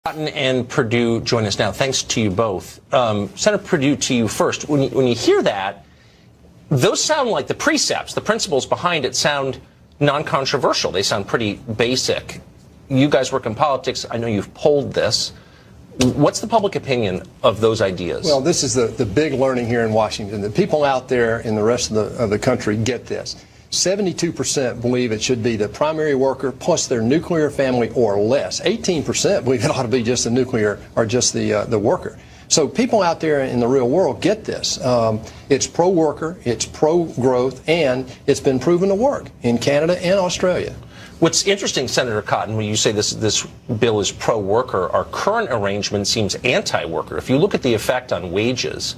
Cotton and Perdue join us now. Thanks to you both. Senator Perdue, to you first. When you hear that, those sound like the precepts, the principles behind it sound non-controversial. They sound pretty basic. You guys work in politics. I know you've polled this. What's the public opinion of those ideas? Well, this is the big learning here in Washington. The people out there in the rest of the country get this. 72% believe it should be the primary worker plus their nuclear family or less. 18% believe it ought to be just the nuclear or just the worker. So people out there in the real world get this. It's pro-worker, it's pro-growth, and it's been proven to work in Canada and Australia. What's interesting, Senator Cotton, when you say this bill is pro-worker, our current arrangement seems anti-worker. If you look at the effect on wages,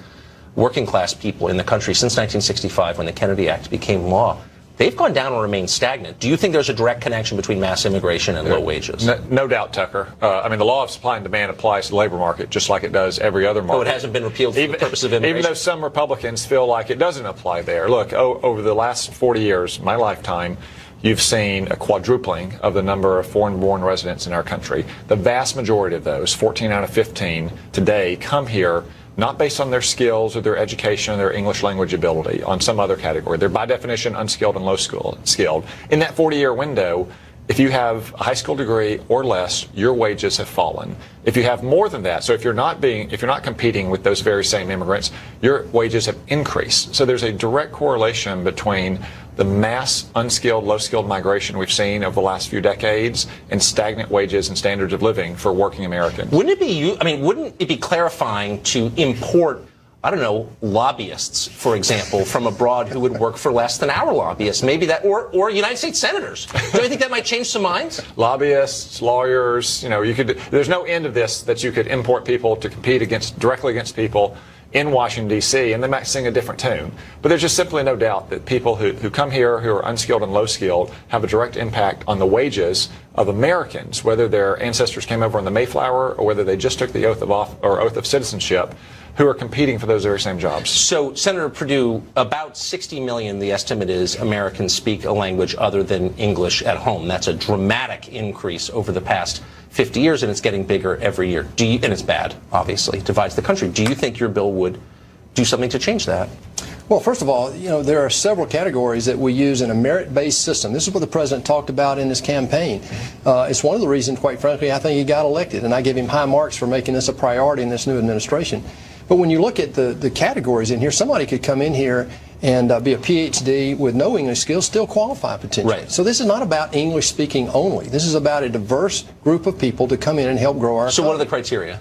working class people in the country since 1965 when the Kennedy Act became law, they've gone down or remained stagnant. Do you think there's a direct connection between mass immigration and low wages? No doubt, Tucker. I mean, the law of supply and demand applies to the labor market just like it does every other market. Oh, it hasn't been repealed for the purpose of immigration? Even though some Republicans feel like it doesn't apply there. Look, over the last 40 years, my lifetime, you've seen a quadrupling of the number of foreign-born residents in our country. The vast majority of those, 14 out of 15 today, come here not based on their skills or their education or their English language ability, on some other category. They're by definition unskilled and low skilled. In that 40-year window, if you have a high school degree or less, your wages have fallen. If you have more than that, so if you're not competing with those very same immigrants, your wages have increased. So there's a direct correlation between the mass unskilled, low-skilled migration we've seen over the last few decades and stagnant wages and standards of living for working Americans. Wouldn't it be clarifying to import, I don't know, lobbyists, for example, from abroad who would work for less than our lobbyists? Maybe that, or United States senators. Do you think that might change some minds? Lobbyists, lawyers, there's no end of this that you could import people to compete directly against people in Washington, D.C., and they might sing a different tune. But there's just simply no doubt that people who come here who are unskilled and low-skilled have a direct impact on the wages of Americans, whether their ancestors came over on the Mayflower or whether they just took the oath of citizenship, who are competing for those very same jobs. So, Senator Perdue, about 60 million, the estimate is, Americans speak a language other than English at home. That's a dramatic increase over the past 50 years, and it's getting bigger every year. And it's bad, obviously. It divides the country. Do you think your bill would do something to change that? Well, first of all, there are several categories that we use in a merit-based system. This is what the president talked about in his campaign. It's one of the reasons, quite frankly, I think he got elected, and I give him high marks for making this a priority in this new administration. But when you look at the categories in here, somebody could come in here and be a PhD with no English skills, still qualify potentially. Right. So this is not about English speaking only. This is about a diverse group of people to come in and help grow our economy. So what are the criteria?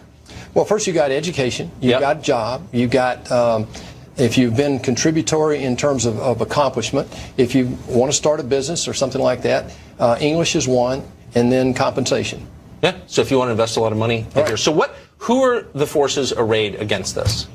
Well, first you got education, you got a job, you got if you've been contributory in terms of accomplishment, if you want to start a business or something like that, English is one, and then compensation. Yeah, so if you want to invest a lot of money in here. So who are the forces arrayed against this?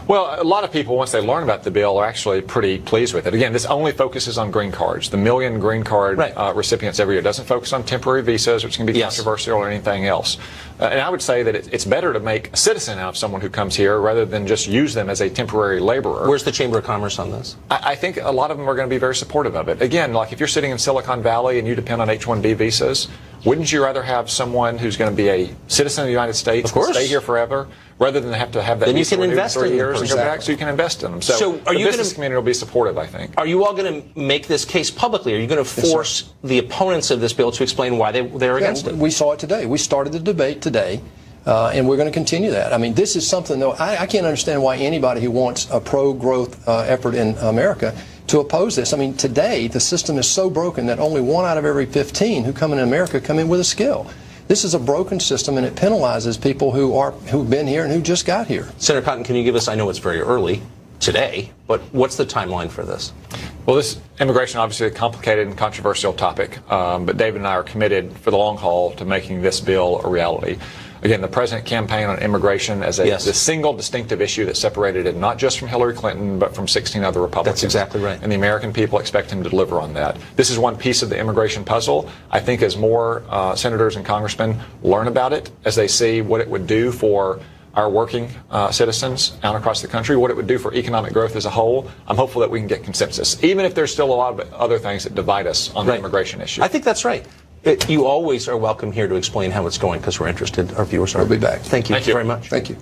Well, a lot of people, once they learn about the bill, are actually pretty pleased with it. Again, this only focuses on green cards. The million green card recipients every year. It doesn't focus on temporary visas, which can be controversial, or anything else. And I would say that it's better to make a citizen out of someone who comes here rather than just use them as a temporary laborer. Where's the Chamber of Commerce on this? I think a lot of them are going to be very supportive of it. Again, like if you're sitting in Silicon Valley and you depend on H-1B visas, wouldn't you rather have someone who's going to be a citizen of the United States and stay here forever, rather than have to have that visa renewed in 3 years and go back, so you can invest in them? So the business community will be supportive, I think. Are you all going to make this case publicly? Are you going to force the opponents of this bill to explain why they're against it? We saw it today. We started the debate today, and we're going to continue that. I mean, this is something, though, I can't understand why anybody who wants a pro-growth effort in America to oppose this. I mean, today the system is so broken that only 1 out of every 15 who come in America come in with a skill. This is a broken system, and it penalizes people who've been here and who just got here. Senator Cotton, can you give us, I know it's very early today, but what's the timeline for this? Well, this immigration obviously a complicated and controversial topic, but David and I are committed for the long haul to making this bill a reality. Again, the president campaigned on immigration as the single distinctive issue that separated it not just from Hillary Clinton, but from 16 other Republicans. That's exactly right. And the American people expect him to deliver on that. This is one piece of the immigration puzzle. I think as more senators and congressmen learn about it, as they see what it would do for our working citizens out across the country, what it would do for economic growth as a whole, I'm hopeful that we can get consensus, even if there's still a lot of other things that divide us on the immigration issue. I think that's right. You always are welcome here to explain how it's going because we're interested. Our viewers are. We'll be back. Thank you Thank you. very much. Thank you.